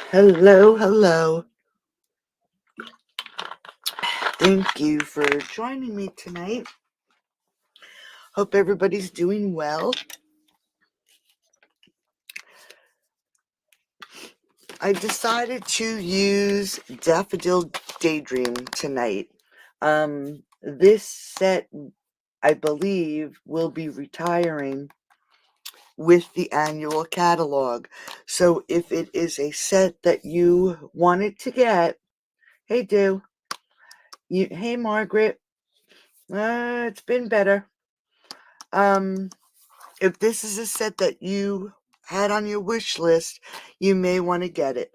Hello, hello. Thank you for joining me tonight. Hope everybody's doing well. I decided to use Daffodil Daydream tonight. This set, I believe, will be retiring with the annual catalog. So if it is a set that you wanted to get, hey, hey, Margaret, it's been better. Um, If this is a set that you had on your wish list, you may want to get it.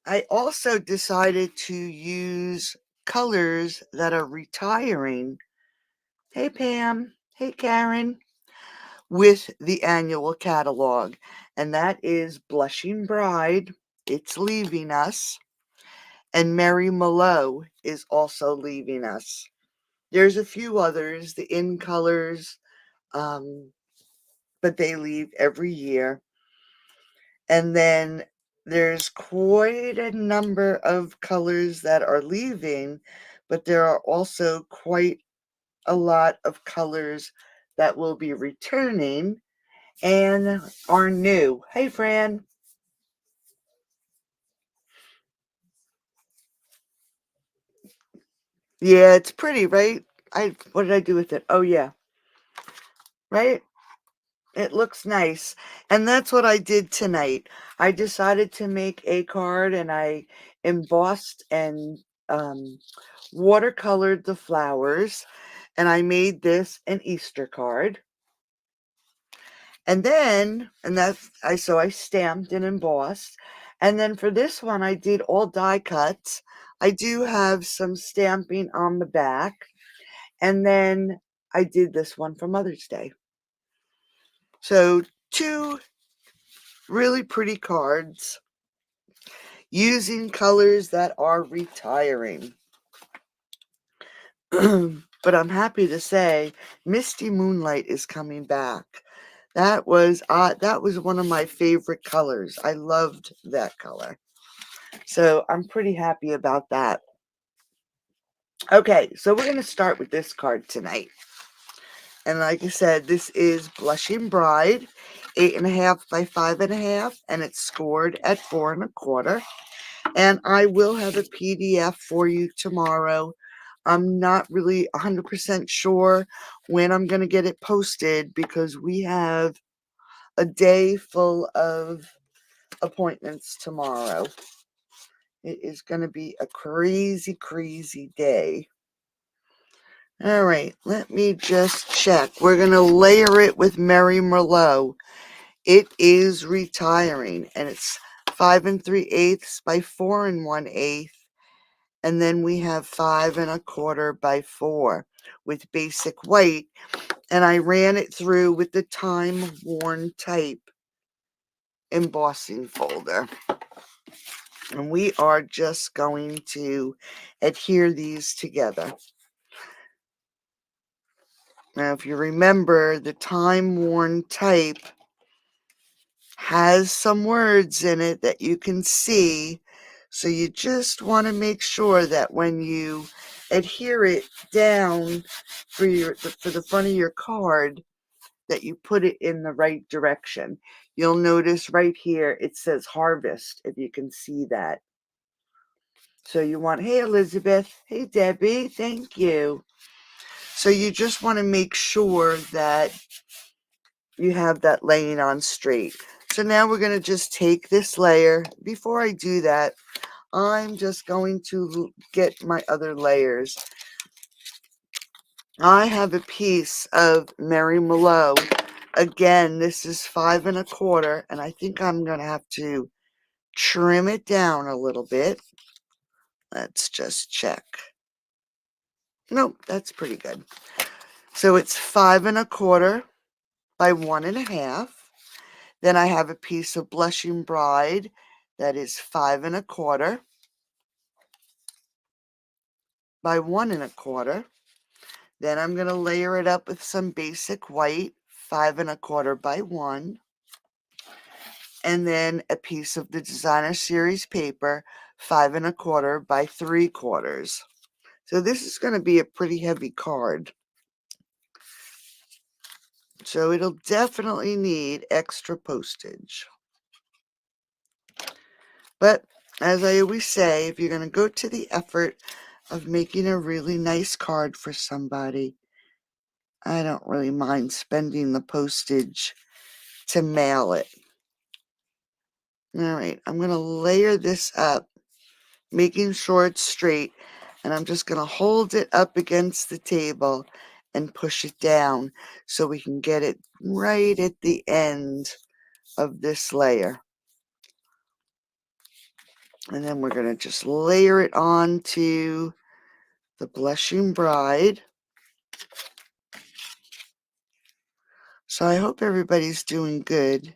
I also decided to use colors that are retiring. Hey, Pam. Hey, Karen. With the annual catalog. And that is Blushing Bride. It's leaving us. And Mary Mallow is also leaving us. There's a few others, the In Colors, um, but they leave every year. And then there's quite a number of colors that are leaving, but there are also quite a lot of colors that will be returning and are new. Hey, Fran. Yeah, it's pretty, right? What did I do with it? Oh, yeah, right? It looks nice. And that's what I did tonight. I decided to make a card and I embossed and watercolored the flowers. And I made this an Easter card. So I stamped and embossed. And then for this one, I did all die cuts. I do have some stamping on the back. And then I did this one for Mother's Day. So two really pretty cards using colors that are retiring. But I'm happy to say Misty Moonlight is coming back. That was one of my favorite colors. I loved that color. So I'm pretty happy about that. Okay, so we're going to start with this card tonight. And like I said, this is Blushing Bride, 8.5 by 5.5, and it's scored at 4.25. And I will have a PDF for you tomorrow. I'm not really 100% sure when I'm going to get it posted because we have a day full of appointments tomorrow. It is going to be a crazy, crazy day. All right, let me just check. We're going to layer it with Mary Merlot. It is retiring, and it's 5 3/8 by 4 1/8. And then we have 5 1/4 by 4 with basic white. And I ran it through with the time-worn type embossing folder. And we are just going to adhere these together. Now, if you remember, the time-worn type has some words in it that you can see. So you just want to make sure that when you adhere it down for the front of your card, that you put it in the right direction. You'll notice right here it says harvest, if you can see that. So you want, hey Elizabeth, hey Debbie, thank you. So you just want to make sure that you have that laying on straight. So now we're going to just take this layer. Before I do that, I'm just going to get my other layers. I have a piece of Mary Mallow. Again, this is 5 1/4, and I think I'm going to have to trim it down a little bit. Let's just check. Nope, that's pretty good. So it's 5 1/4 by 1.5. Then I have a piece of Blushing Bride that is 5 1/4 by 1 1/4. Then I'm going to layer it up with some basic white, 5 1/4 by 1. and then a piece of the designer series paper, 5 1/4 by 3/4. So this is going to be a pretty heavy card. So it'll definitely need extra postage. But as I always say, if you're going to go to the effort of making a really nice card for somebody, I don't really mind spending the postage to mail it. All right, I'm going to layer this up, making sure it's straight, and I'm just going to hold it up against the table and push it down so we can get it right at the end of this layer. And then we're going to just layer it onto the Blushing Bride. So I hope everybody's doing good.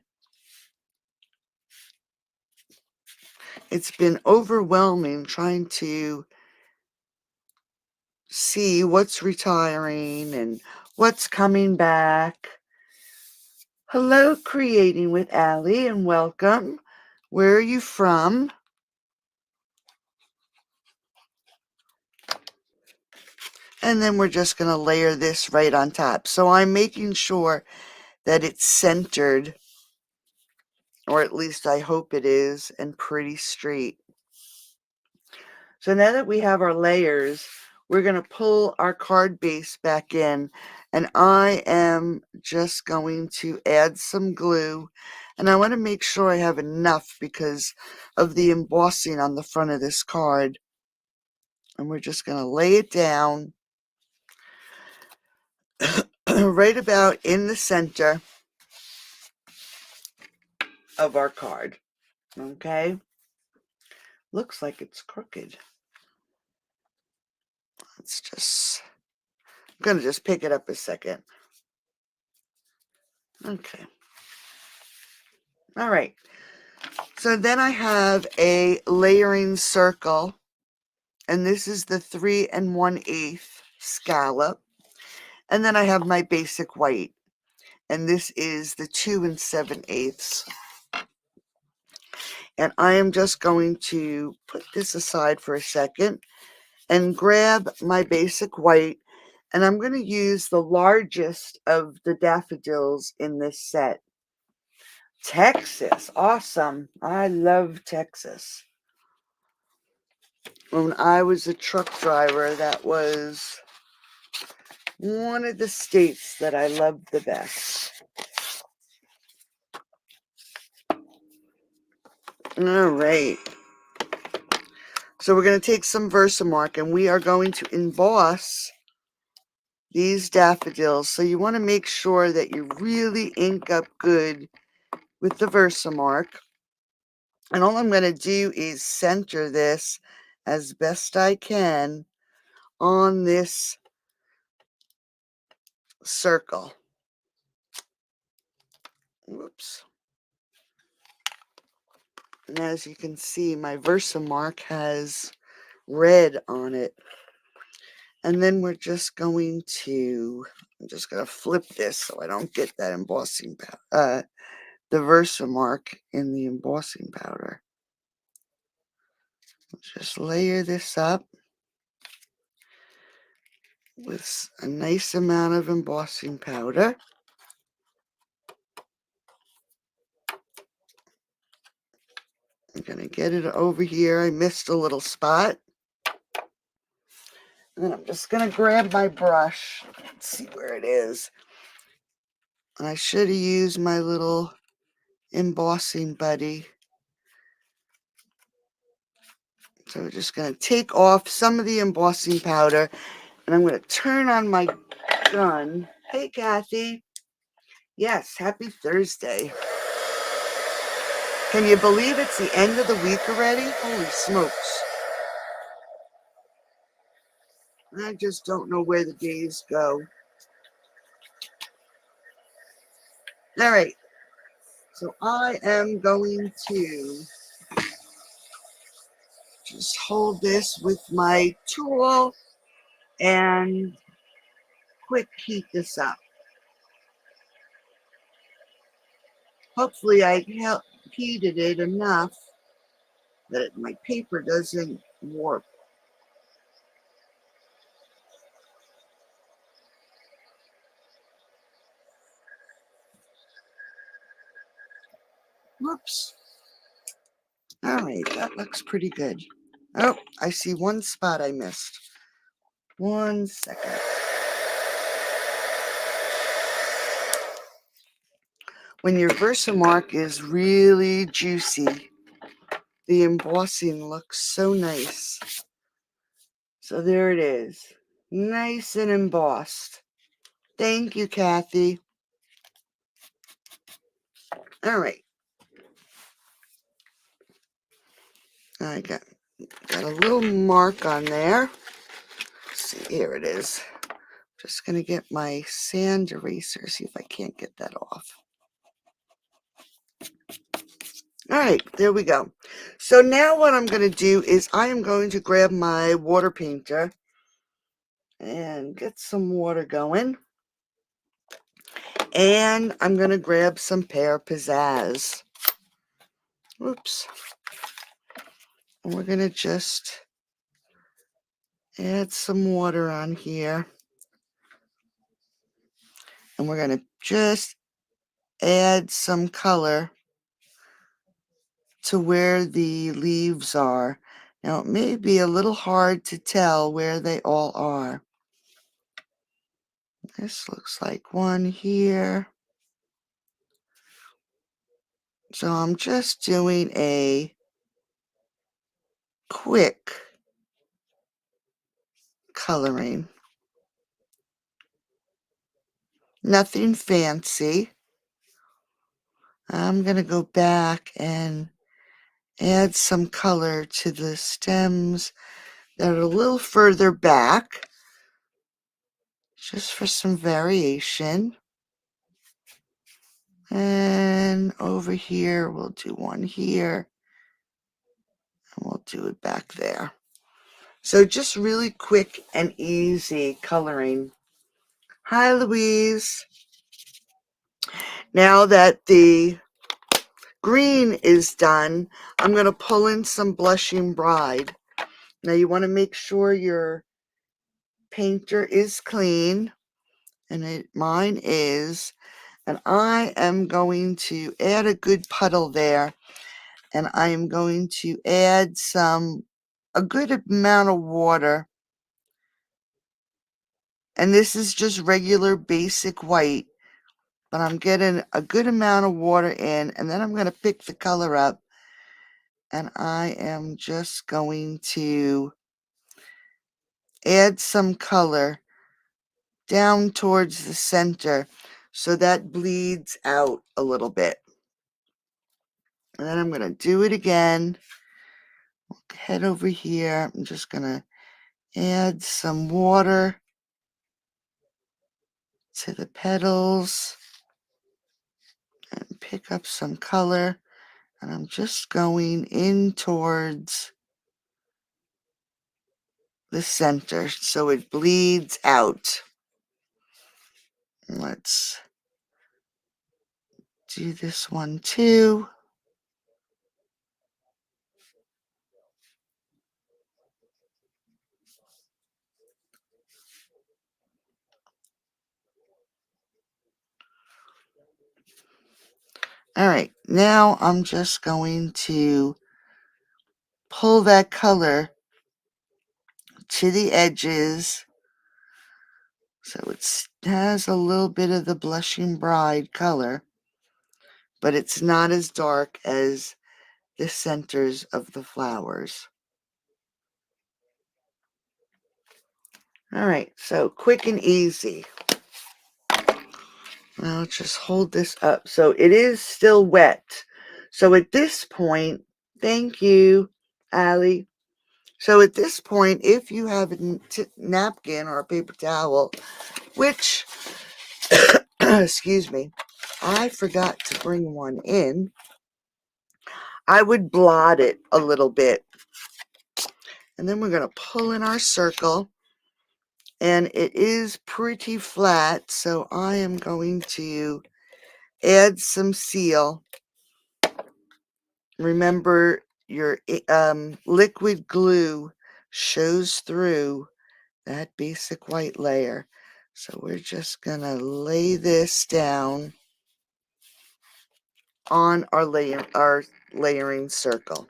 It's been overwhelming trying to see what's retiring and what's coming back. Hello, Creating with Allie, and welcome. Where are you from? And then we're just going to layer this right on top. So I'm making sure that it's centered, or at least I hope it is, and pretty straight. So now that we have our layers, we're going to pull our card base back in, and I am just going to add some glue, and I want to make sure I have enough because of the embossing on the front of this card. And we're just going to lay it down right about in the center of our card. Okay? Looks like it's crooked. Let's just, I'm going to just pick it up a second. Okay. All right. So then I have a layering circle, and this is the 3 1/8 scallop. And then I have my basic white, and this is the 2 7/8. And I am just going to put this aside for a second and grab my basic white, and I'm going to use the largest of the daffodils in this set. Texas, awesome. I love Texas. When I was a truck driver, that was one of the states that I loved the best. All right. So we're going to take some Versamark, and we are going to emboss these daffodils. So you want to make sure that you really ink up good with the Versamark. And all I'm going to do is center this as best I can on this circle. Whoops. And as you can see, my Versamark has red on it. And then we're just going to, I'm just going to flip this so I don't get that embossing powder, the Versamark in the embossing powder. Just layer this up with a nice amount of embossing powder. I'm going to get it over here. I missed a little spot. And then I'm just going to grab my brush. Let's see where it is. I should have used my little embossing buddy. So we're just going to take off some of the embossing powder, and I'm going to turn on my gun. Hey, Kathy. Yes, happy Thursday. Can you believe it's the end of the week already? Holy smokes. I just don't know where the days go. All right. So I am going to just hold this with my tool and quick heat this up. Hopefully I heated it enough that my paper doesn't warp. Whoops. All right, that looks pretty good. Oh, I see one spot I missed. 1 second. When your Versamark is really juicy, the embossing looks so nice. So there it is. Nice and embossed. Thank you, Kathy. All right. I got a little mark on there. Let's see, here it is. Just going to get my sand eraser, see if I can't get that off. All right, there we go. So now what I'm going to do is I am going to grab my water painter and get some water going. And I'm going to grab some Pear Pizzazz. Oops. And we're going to just add some water on here. And we're going to just add some color to where the leaves are. Now, it may be a little hard to tell where they all are. This looks like one here. So I'm just doing a quick coloring. Nothing fancy. I'm going to go back and add some color to the stems that are a little further back, just for some variation. And over here, we'll do one here, and we'll do it back there. So just really quick and easy coloring. Hi, Louise. Now that the green is done, I'm going to pull in some Blushing Bride. Now you want to make sure your painter is clean, and mine is. And I am going to add a good puddle there, and I am going to add a good amount of water. And this is just regular basic white, but I'm getting a good amount of water in, and then I'm going to pick the color up, and I am just going to add some color down towards the center so that bleeds out a little bit. And then I'm going to do it again. Head over here. I'm just going to add some water to the petals and pick up some color. And I'm just going in towards the center so it bleeds out. Let's do this one too. All right, now I'm just going to pull that color to the edges so it has a little bit of the Blushing Bride color, but it's not as dark as the centers of the flowers. All right, so quick and easy. Now let's just hold this up. So it is still wet. So at this point, thank you, Allie. So at this point, if you have a napkin or a paper towel, which, excuse me, I forgot to bring one in, I would blot it a little bit. And then we're going to pull in our circle. And it is pretty flat, so I am going to add some seal remember your liquid glue shows through that basic white layer. So we're just gonna lay this down on our layering circle.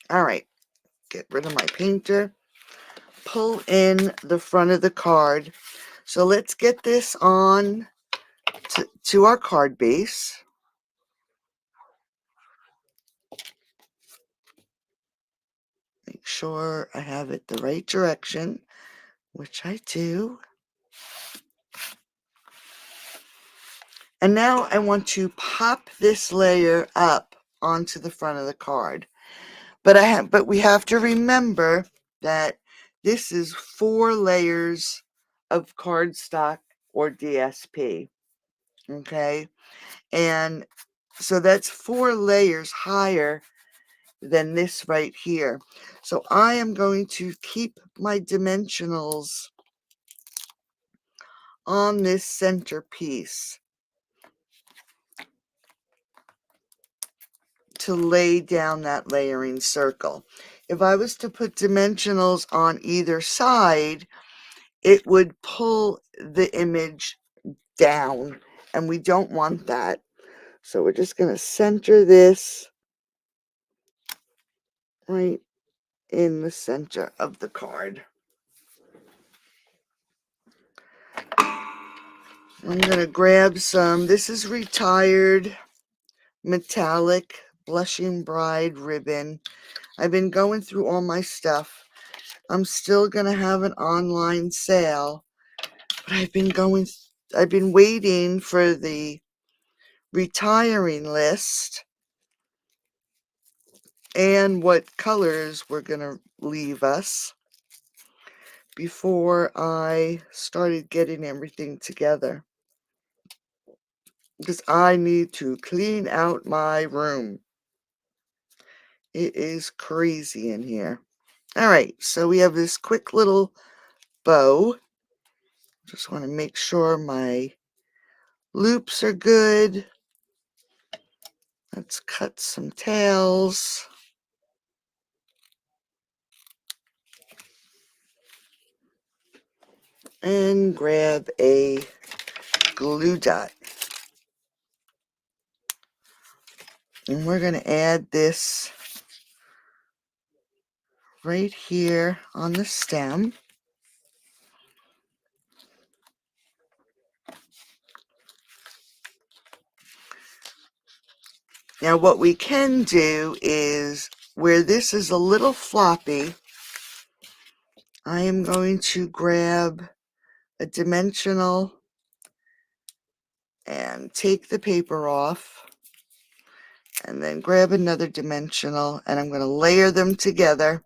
All right, get rid of my painter. Pull in the front of the card. So let's get this on to our card base. Make sure I have it the right direction, which I do. And now I want to pop this layer up onto the front of the card. But we have to remember that this is 4 layers of cardstock or DSP. Okay? And so that's 4 layers higher than this right here. So I am going to keep my dimensionals on this center piece to lay down that layering circle. If I was to put dimensionals on either side, it would pull the image down, and we don't want that. So we're just going to center this right in the center of the card. I'm going to grab some, this is retired metallic Blushing Bride ribbon. I've been going through all my stuff. I'm still going to have an online sale, but I've been waiting for the retiring list and what colors were going to leave us before I started getting everything together, because I need to clean out my room. It is crazy in here. All right, so we have this quick little bow. Just want to make sure my loops are good. Let's cut some tails. And grab a glue dot. And we're going to add this right here on the stem. Now what we can do is, where this is a little floppy, I am going to grab a dimensional and take the paper off, and then grab another dimensional, and I'm going to layer them together.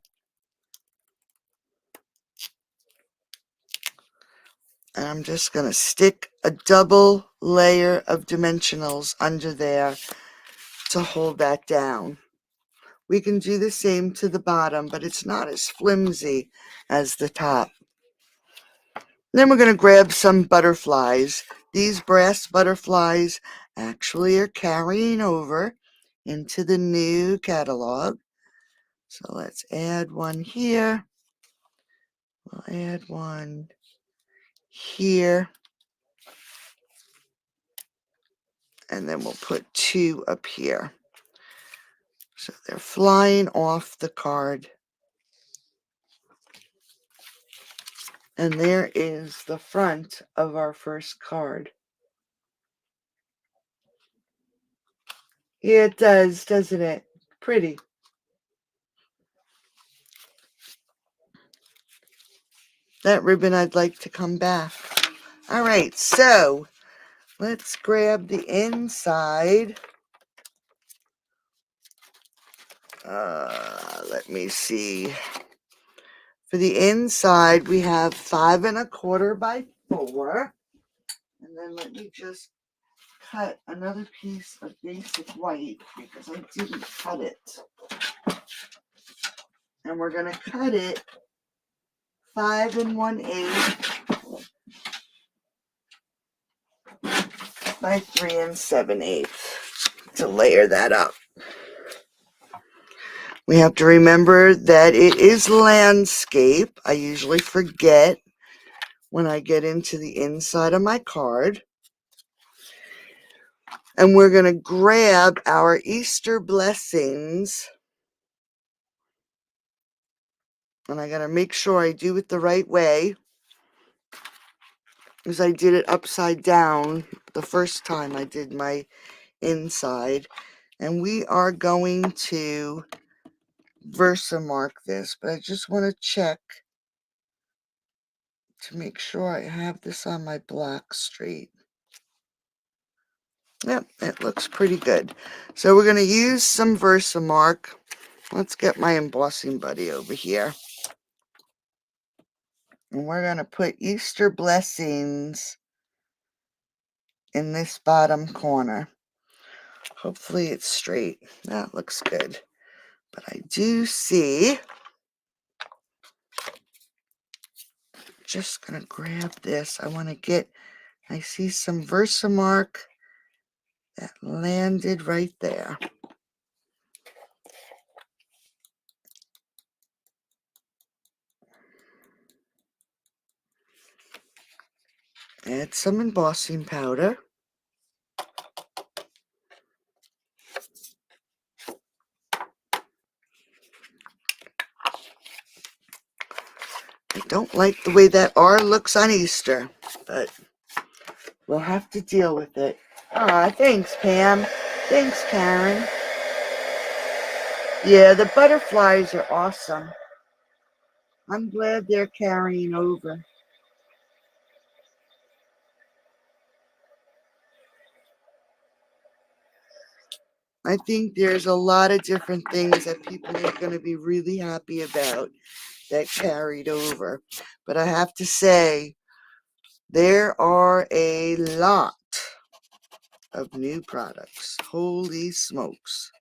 And I'm just going to stick a double layer of dimensionals under there to hold that down. We can do the same to the bottom, but it's not as flimsy as the top. Then we're going to grab some butterflies. These brass butterflies actually are carrying over into the new catalog. So let's add one here. We'll add one here. And then we'll put 2 up here. So they're flying off the card. And there is the front of our first card. Yeah, it does, doesn't it? Pretty. That ribbon, I'd like to come back. All right, so let's grab the inside. Let me see. For the inside, we have 5 1/4 by 4. And then let me just cut another piece of basic white because I didn't cut it. And we're going to cut it 5 1/8 by 3 7/8 to layer that up. We have to remember that it is landscape. I usually forget when I get into the inside of my card. And we're going to grab our Easter blessings. And I got to make sure I do it the right way, because I did it upside down the first time I did my inside. And we are going to Versamark this, but I just want to check to make sure I have this on my block straight. Yep, it looks pretty good. So we're going to use some Versamark. Let's get my embossing buddy over here. And we're going to put Easter blessings in this bottom corner. Hopefully it's straight. That looks good. But I do see, just going to grab this. I see some Versamark that landed right there. Add some embossing powder. I don't like the way that R looks on Easter, but we'll have to deal with it. Ah, thanks, Pam. Thanks, Karen. Yeah, the butterflies are awesome. I'm glad they're carrying over. I think there's a lot of different things that people are going to be really happy about that carried over. But I have to say, there are a lot of new products. Holy smokes.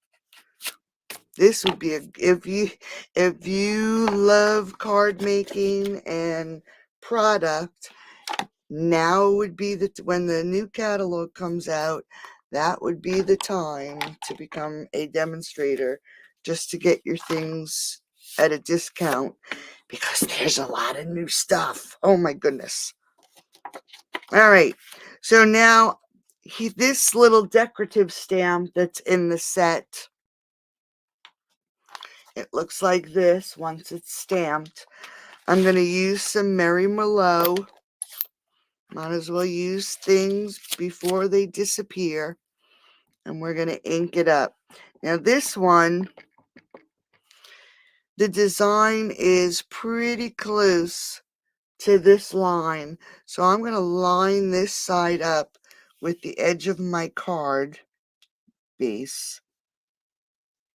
This would be if you love card making and product, now would be when the new catalog comes out, that would be the time to become a demonstrator, just to get your things at a discount, because there's a lot of new stuff. Oh my goodness. All right, so now this little decorative stamp that's in the set, it looks like this once it's stamped. I'm going to use some Mary Merlot. Might as well use things before they disappear. And we're going to ink it up. Now this one, the design is pretty close to this line. So I'm going to line this side up with the edge of my card base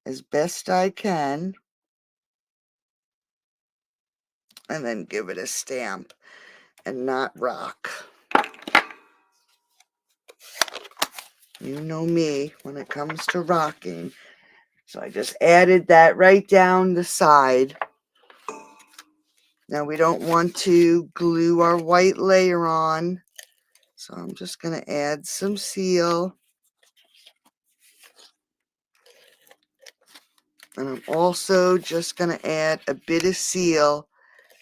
as best I can. And then give it a stamp and not rock. You know me when it comes to rocking. So I just added that right down the side. Now we don't want to glue our white layer on. So I'm just going to add some seal. And I'm also just going to add a bit of seal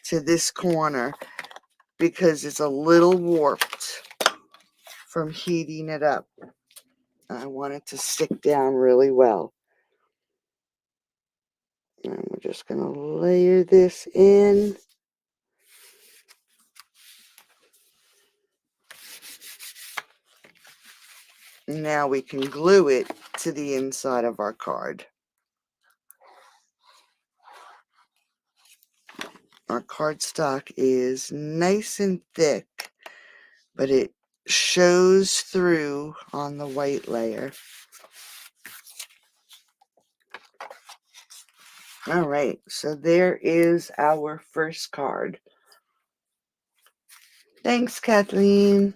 to this corner because it's a little warped from heating it up. I want it to stick down really well. And we're just going to layer this in. Now we can glue it to the inside of our card. Our cardstock is nice and thick, but it shows through on the white layer. All right, so there is our first card. Thanks, Kathleen.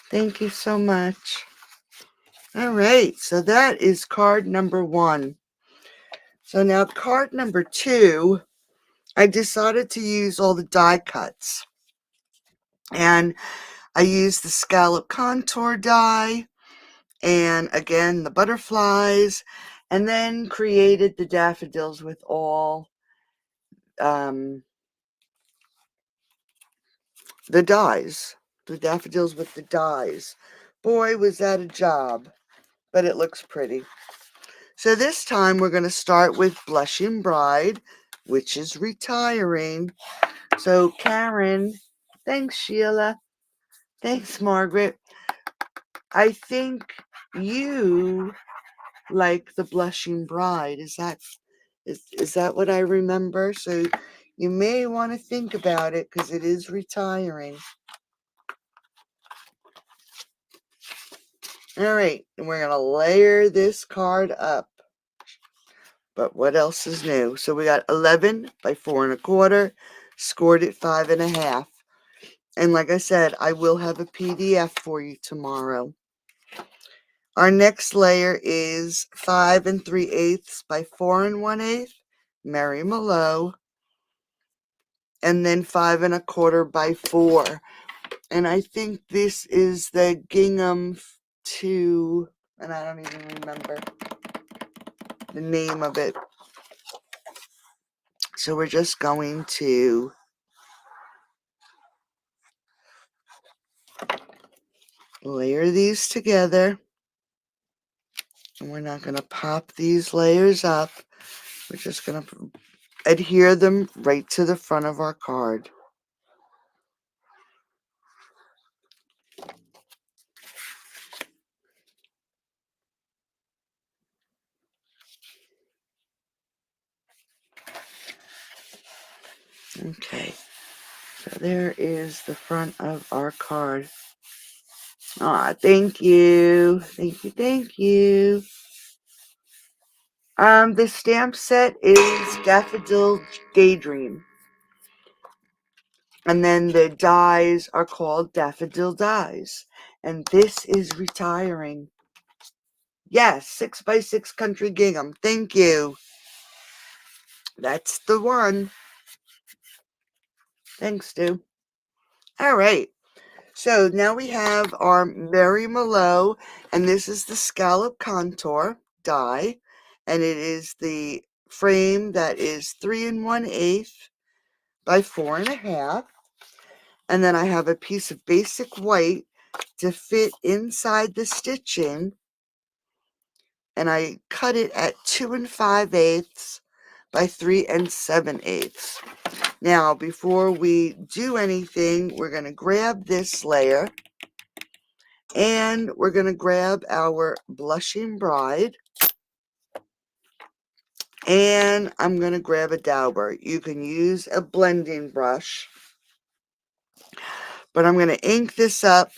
Thank you so much. All right, so that is card number 1. So now card number 2, I decided to use all the die cuts. And I used the scallop contour die, and again the butterflies, And then created the daffodils with all the dies. The daffodils with the dies. Boy, was that a job. But it looks pretty. So this time we're going to start with Blushing Bride, which is retiring. So Karen, thanks Sheila, thanks Margaret. I think you like the Blushing Bride. Is that what I remember? So you may want to think about it because it is retiring. All right, and we're going to layer this card up. But what else is new? So we got 11 by 4 1/4, scored at 5 1/2. And like I said, I will have a PDF for you tomorrow. Our next layer is 5 3/8 by 4 1/8, Mary Mallow, and then 5 1/4 by 4. And I think this is the gingham 2, and I don't even remember the name of it. So we're just going to layer these together. And we're not going to pop these layers up. We're just going to adhere them right to the front of our card. Okay, so there is the front of our card. Aw, thank you. Thank you, thank you. The stamp set is Daffodil Daydream. And then the dies are called Daffodil Dies. And this is retiring. Yes, 6 by 6 country gingham. Thank you. That's the one. Thanks, Stu. All right. So now we have our Mary Mallow, and this is the scallop contour die, and it is the frame that is 3 1/8 by 4 1/2. And then I have a piece of basic white to fit inside the stitching, and I cut it at 2 5/8 by 3 7/8. Now, before we do anything, we're going to grab this layer and we're going to grab our Blushing Bride, and I'm going to grab a dauber. You can use a blending brush, but I'm going to ink this up,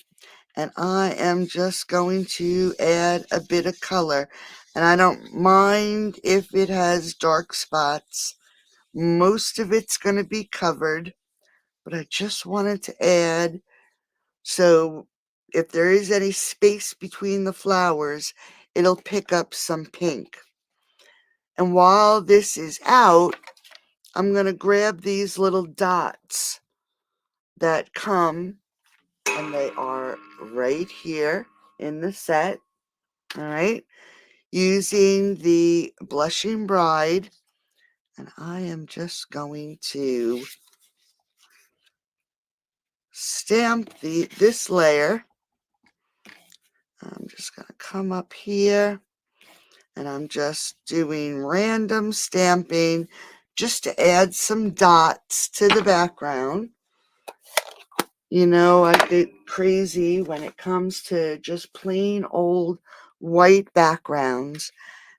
and I am just going to add a bit of color. And I don't mind if it has dark spots. Most of it's going to be covered, but I just wanted to add, so if there is any space between the flowers, it'll pick up some pink. And while this is out, I'm going to grab these little dots that come, and they are right here in the set. All right, using the Blushing Bride, and I am just going to stamp this layer. I'm just going to come up here, and I'm just doing random stamping just to add some dots to the background. You know, I get crazy when it comes to just plain old white backgrounds.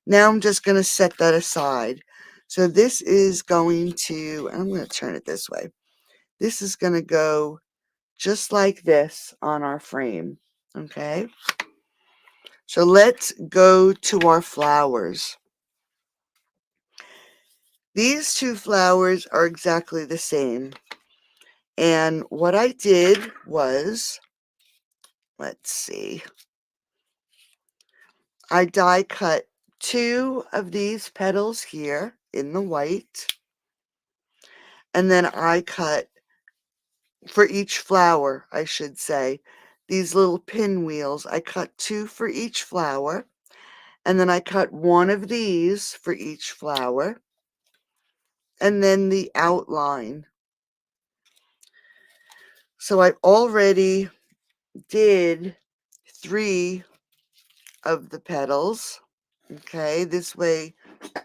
Now I'm just going to set that aside. So this is going to, I'm going to turn it this way. This is going to go just like this on our frame. Okay. So let's go to our flowers. These two flowers are exactly the same. And what I did was, let's see, I die cut 2 of these petals here in the white. And then I cut, for each flower, I should say, these little pinwheels. I cut 2 for each flower. And then I cut one of these for each flower. And then the outline. So I already did 3 of the petals. Okay, this way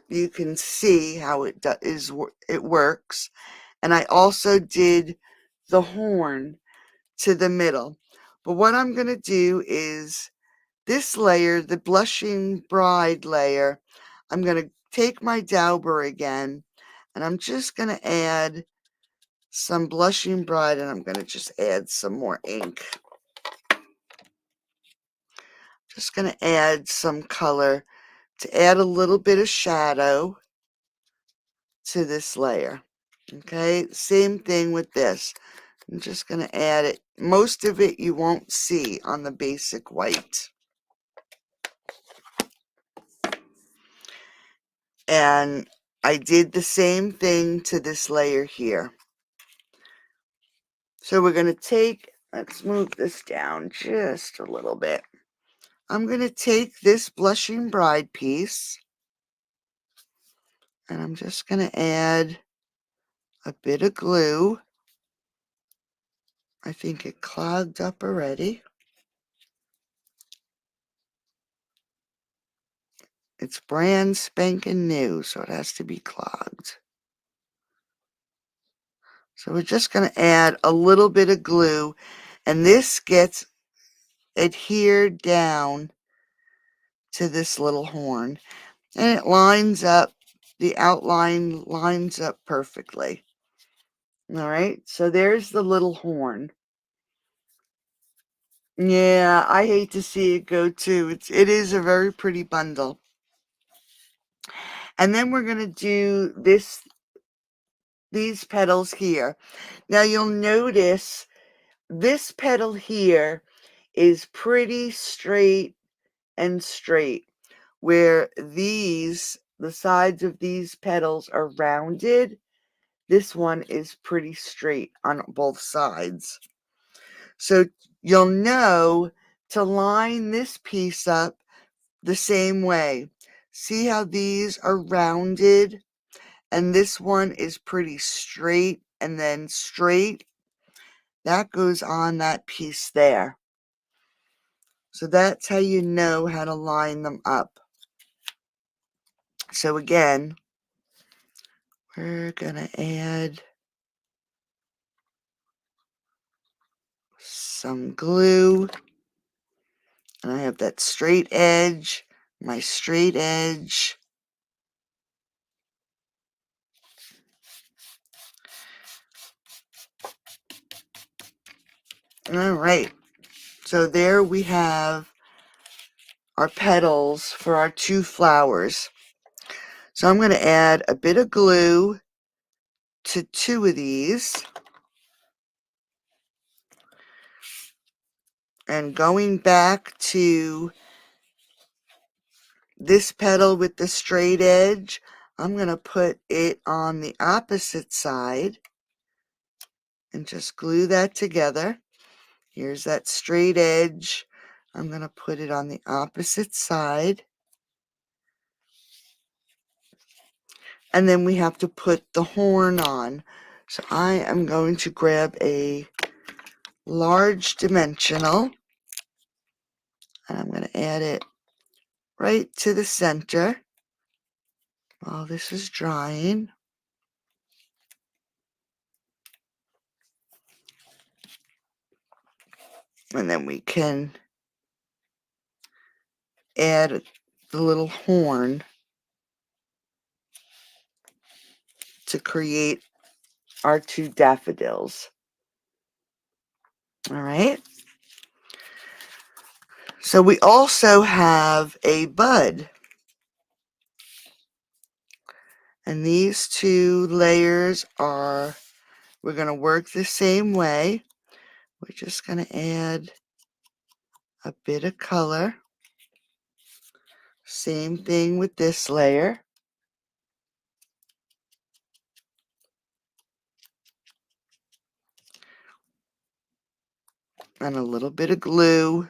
you can see how it works. And I also did the horn to the middle. But what I'm going to do is this layer, the Blushing Bride layer, I'm going to take my dauber again, and I'm just going to add some Blushing Bride, and I'm going to just add some more ink. Just going to add some color to add a little bit of shadow to this layer. Okay, same thing with this. I'm just going to add it. Most of it you won't see on the basic white. And I did the same thing to this layer here. So we're going to take, let's move this down just a little bit. I'm going to take this Blushing Bride piece, and I'm just going to add a bit of glue. I think it clogged up already. It's brand spanking new, so it has to be clogged. So we're just going to add a little bit of glue, and this gets adhered down to this little horn. And it lines up, the outline lines up perfectly. All right, so there's the little horn. Yeah, I hate to see it go too. It is a very pretty bundle. And then we're going to do these petals here. Now you'll notice this petal here is pretty straight and straight, where the sides of these petals are rounded. This one is pretty straight on both sides. So you'll know to line this piece up the same way. See how these are rounded and this one is pretty straight and then straight? That goes on that piece there. So that's how you know how to line them up. So again, we're going to add some glue. And I have that straight edge, my straight edge. All right. So there we have our petals for our 2 flowers. So I'm going to add a bit of glue to 2 of these. And going back to this petal with the straight edge, I'm going to put it on the opposite side and just glue that together. Here's that straight edge. I'm going to put it on the opposite side. And then we have to put the horn on. So I am going to grab a large dimensional, and I'm going to add it right to the center while this is drying. And then we can add the little horn to create our 2 daffodils. All right. So we also have a bud. And these 2 layers are, we're going to work the same way. We're just going to add a bit of color. Same thing with this layer. And a little bit of glue.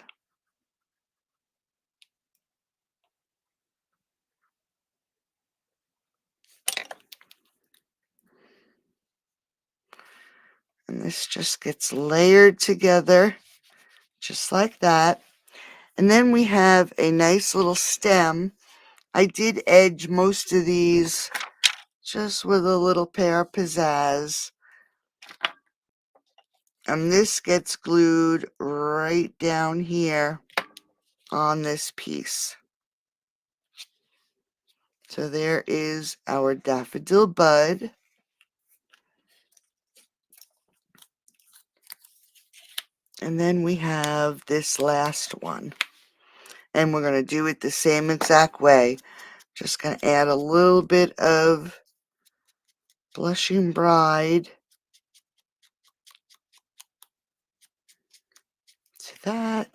this just gets layered together just like that. And then we have a nice little stem. I did edge most of these just with a little pair of pizzazz. And this gets glued right down here on this piece. So there is our daffodil bud. And then we have this last one. And we're going to do it the same exact way. Just going to add a little bit of Blushing Bride to that.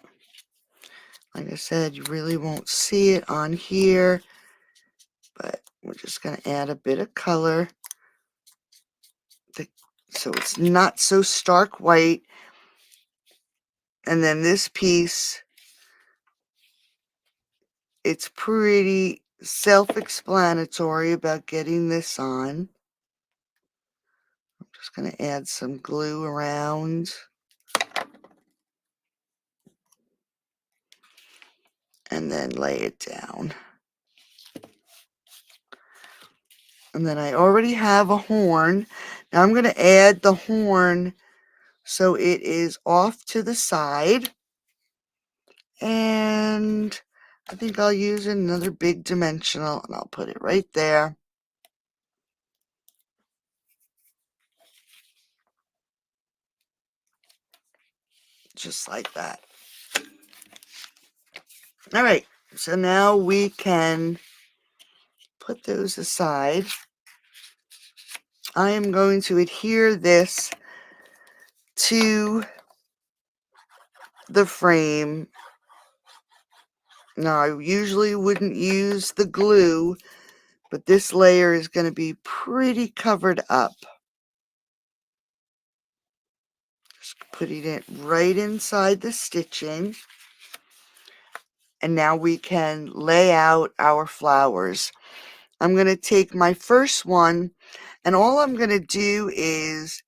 Like I said, you really won't see it on here, but we're just going to add a bit of color so it's not so stark white. And then this piece, it's pretty self-explanatory about getting this on. I'm just going to add some glue around. And then lay it down. And then I already have a horn. Now I'm going to add the horn so it is off to the side. And I think I'll use another big dimensional and I'll put it right there. Just like that. All right, so now we can put those aside. I am going to adhere this to the frame. Now, I usually wouldn't use the glue, but this layer is going to be pretty covered up. Just putting it right inside the stitching. And now we can lay out our flowers. I'm going to take my first one, and all I'm going to do is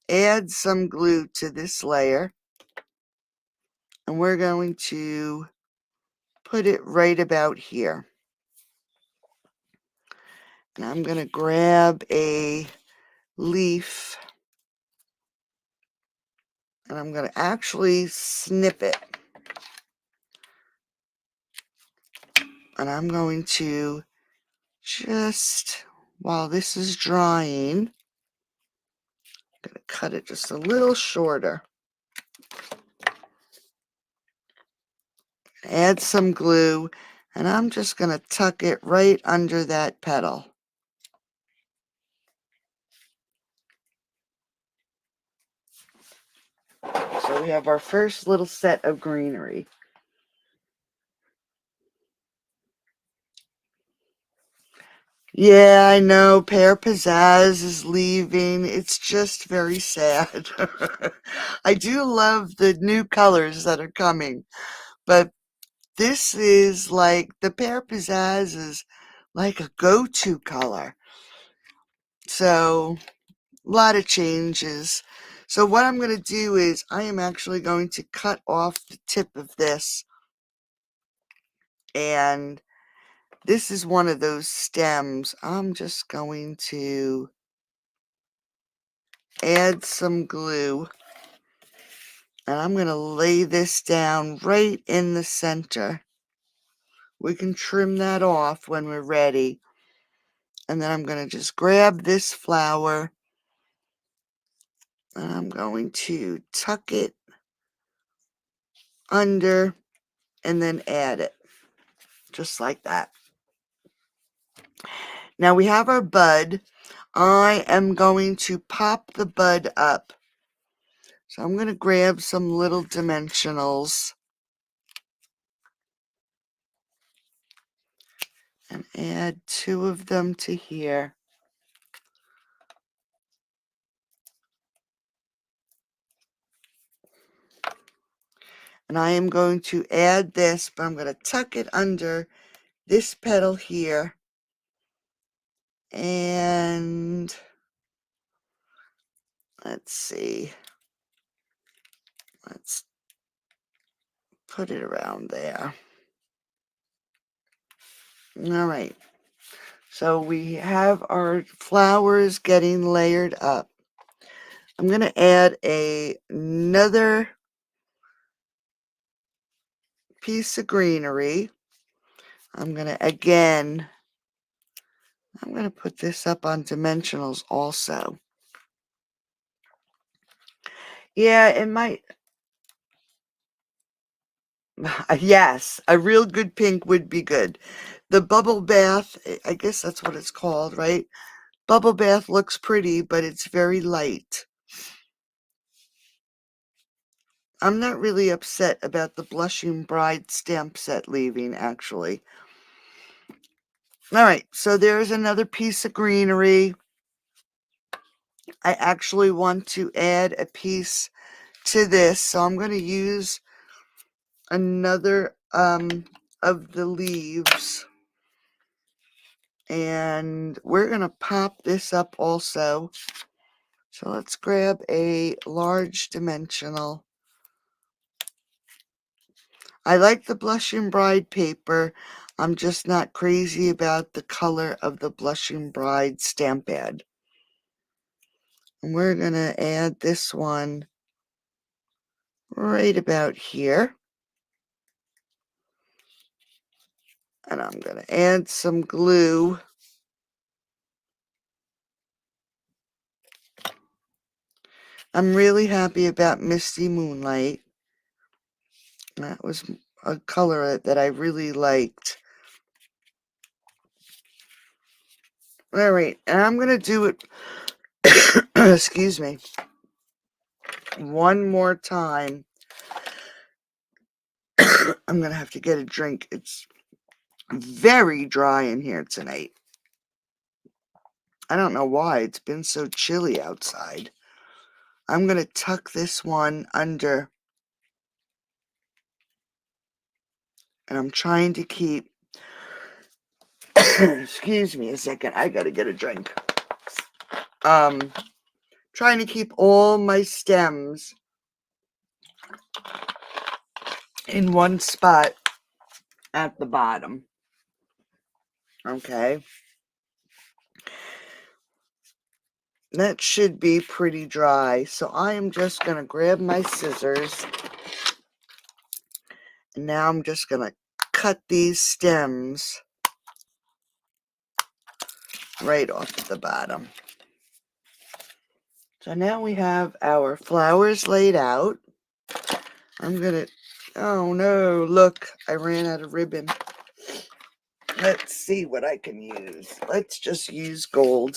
add some glue to this layer. And we're going to put it right about here. And I'm going to grab a leaf, and I'm going to actually snip it. And I'm going to just, while this is drying, I'm going to cut it just a little shorter. Add some glue, and I'm just going to tuck it right under that petal. So we have our first little set of greenery. Yeah, I know, Pear Pizzazz is leaving. It's just very sad. I do love the new colors that are coming, but this is like, the Pear Pizzazz is like a go-to color. So, a lot of changes. So what I'm going to do is I am actually going to cut off the tip of this, and this is one of those stems. I'm just going to add some glue, and I'm going to lay this down right in the center. We can trim that off when we're ready. And then I'm going to just grab this flower, and I'm going to tuck it under and then add it, just like that. Now we have our bud. I am going to pop the bud up. So I'm going to grab some little dimensionals and add 2 of them to here. And I am going to add this, but I'm going to tuck it under this petal here. And Let's see. Let's put it around there. All right. So we have our flowers getting layered up. I'm going to add another piece of greenery. I'm going to put this up on dimensionals also. Yeah, it might. Yes, a real good pink would be good. The bubble bath, I guess that's what it's called, right? Bubble bath looks pretty, but it's very light. I'm not really upset about the Blushing Bride stamp set leaving, actually. All right, so there's another piece of greenery. I actually want to add a piece to this, so I'm going to use another of the leaves. And we're going to pop this up also. So let's grab a large dimensional. I like the Blushing Bride paper. I'm just not crazy about the color of the Blushing Bride stamp pad. And we're going to add this one right about here. And I'm going to add some glue. I'm really happy about Misty Moonlight. That was a color that I really liked. All right, and I'm going to do it, excuse me, one more time. I'm going to have to get a drink. It's very dry in here tonight. I don't know why. It's been so chilly outside. I'm going to tuck this one under. And I'm trying to keep, excuse me a second. I got to get a drink. Trying to keep all my stems in one spot at the bottom. Okay. That should be pretty dry. So I am just going to grab my scissors. And now I'm just going to cut these stems right off the bottom. So now we have our flowers laid out. I'm going to, oh no, look, I ran out of ribbon. Let's see what I can use. Let's just use gold.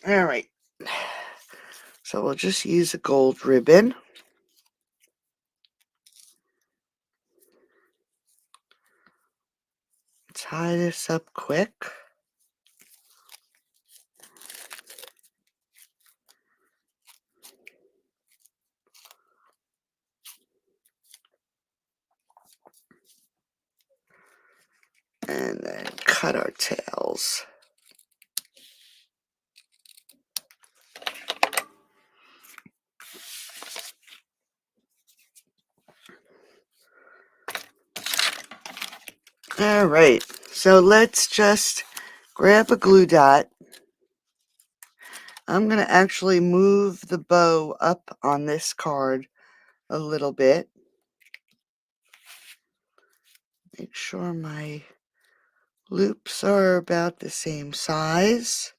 All right. So we'll just use a gold ribbon. Tie this up quick. And then cut our tails. All right, so let's just grab a glue dot. I'm going to actually move the bow up on this card a little bit. Make sure my loops are about the same size.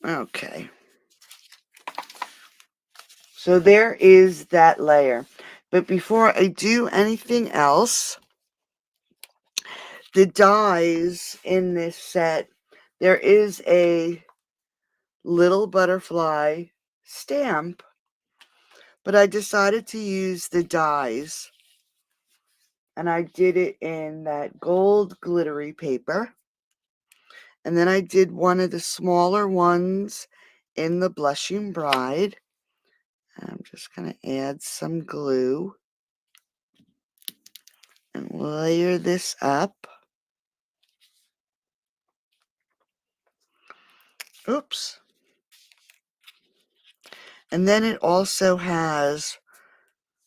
Okay. So there is that layer. But before I do anything else, the dies in this set, there is a little butterfly stamp, but I decided to use the dies. And I did it in that gold glittery paper. And then I did one of the smaller ones in the Blushing Bride. I'm just going to add some glue. and layer this up. Oops. And then it also has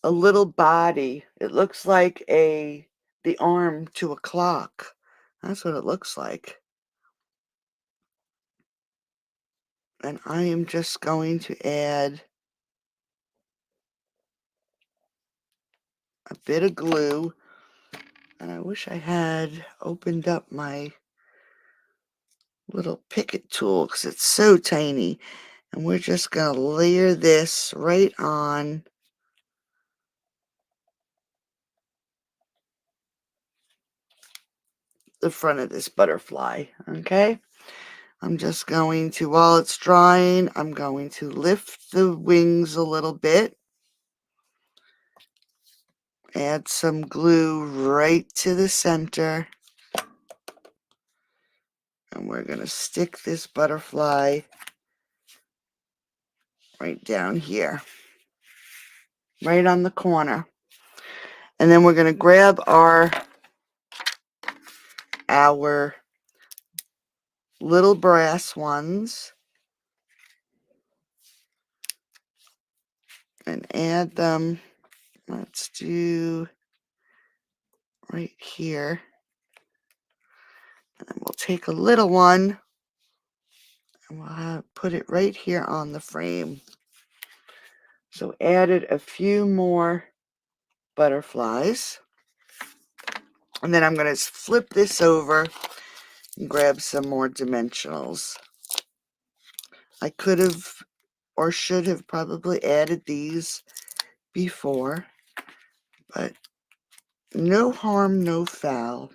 a little body. It looks like the arm to a clock. That's what it looks like. And I am just going to add a bit of glue. And I wish I had opened up my little Picket tool because it's so tiny. And we're just going to layer this right on the front of this butterfly. Okay? I'm just going to, while it's drying, I'm going to lift the wings a little bit. Add some glue right to the center. And we're going to stick this butterfly right down here. Right on the corner. And then we're going to grab our little brass ones and add them. Let's do right here. And then we'll take a little one and we'll put it right here on the frame. So added a few more butterflies. And then I'm going to flip this over and grab some more dimensionals. I could have or should have probably added these before, but no harm, no foul.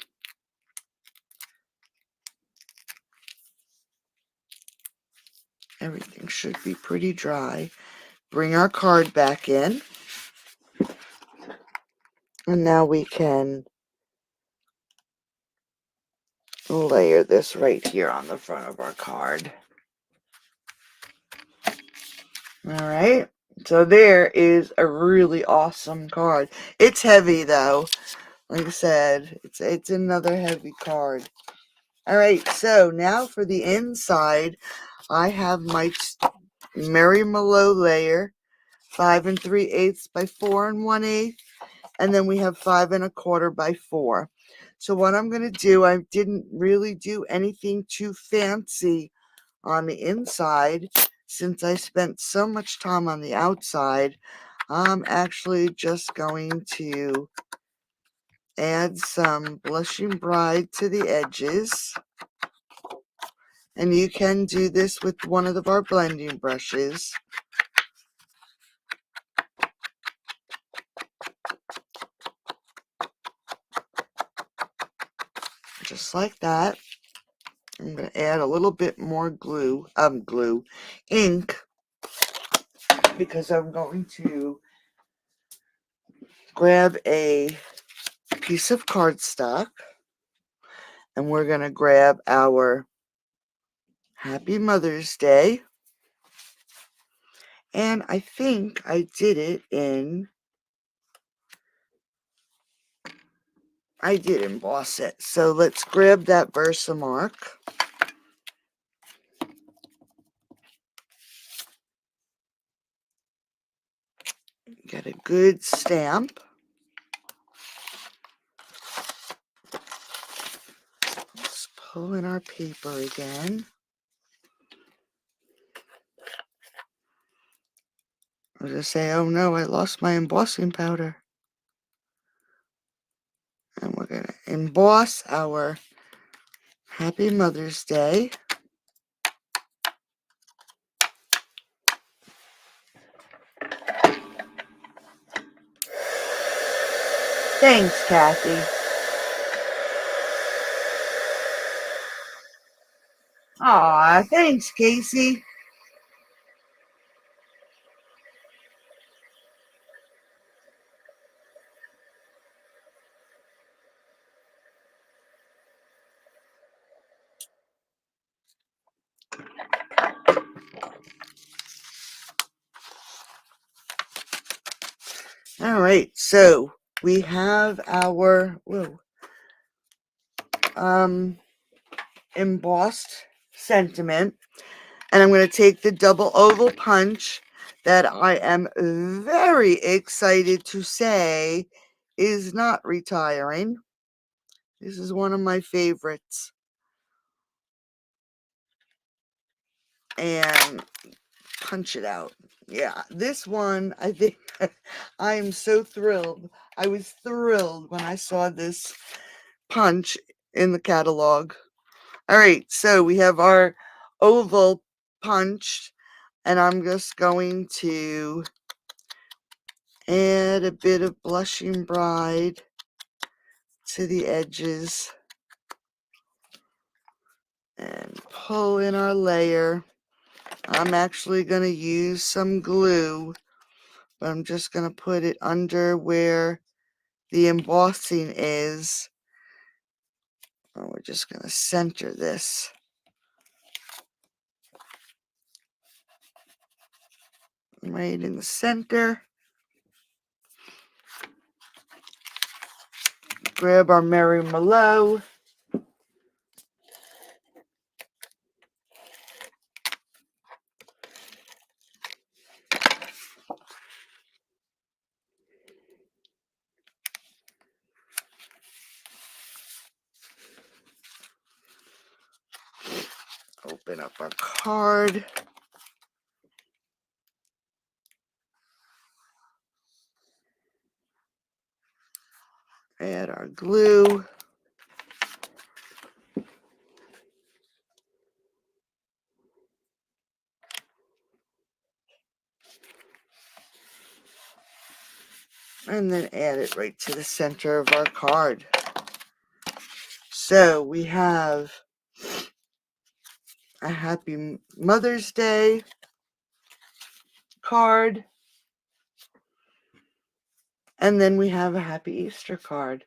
Everything should be pretty dry. Bring our card back in. And now we can layer this right here on the front of our card. All right. So there is a really awesome card. It's heavy though. Like I said, it's another heavy card. All right. So now for the inside, I have my Mary Malone layer, 5 3/8 by 4 1/8. And then we have 5 1/4 by 4. So what I'm going to do, I didn't really do anything too fancy on the inside since I spent so much time on the outside. I'm actually just going to add some Blushing Bride to the edges. And you can do this with one of our blending brushes. Just like that. I'm going to add a little bit more ink, because I'm going to grab a piece of cardstock and we're going to grab our Happy Mother's Day. And I think I did emboss it. So let's grab that Versamark. Get a good stamp. Let's pull in our paper again. I was going to say, oh no, I lost my embossing powder. And we're going to emboss our Happy Mother's Day. Thanks, Kathy. Aw, thanks, Casey. All right, so we have our embossed sentiment. And I'm going to take the double oval punch that I am very excited to say is not retiring. This is one of my favorites. And punch it out. Yeah, this one, I think, I am so thrilled. I was thrilled when I saw this punch in the catalog. All right, so we have our oval punched, and I'm just going to add a bit of Blushing Bride to the edges and pull in our layer. I'm actually going to use some glue, but I'm just going to put it under where the embossing is. And we're just going to center this. Right in the center. Grab our Mary Mallow. Open up our card. Add our glue. And then add it right to the center of our card. So we have a Happy Mother's Day card. And then we have a Happy Easter card.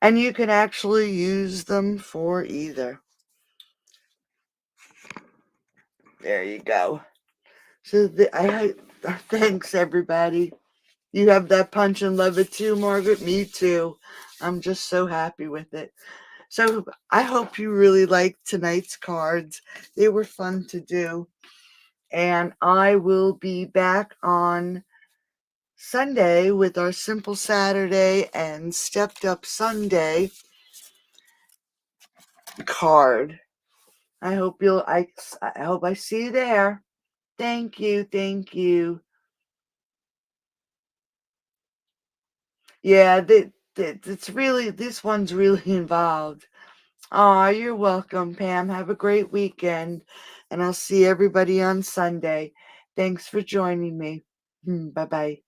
And you can actually use them for either. There you go. So thanks everybody. You have that punch and love it too, Margaret. Me too. I'm just so happy with it. So I hope you really liked tonight's cards. They were fun to do. And I will be back on Sunday with our Simple Saturday and Stepped Up Sunday card. I hope I hope I see you there. Thank you, thank you. Yeah, it's really, this one's really involved. Oh, you're welcome, Pam. Have a great weekend, and I'll see everybody on Sunday. Thanks for joining me. Bye-bye.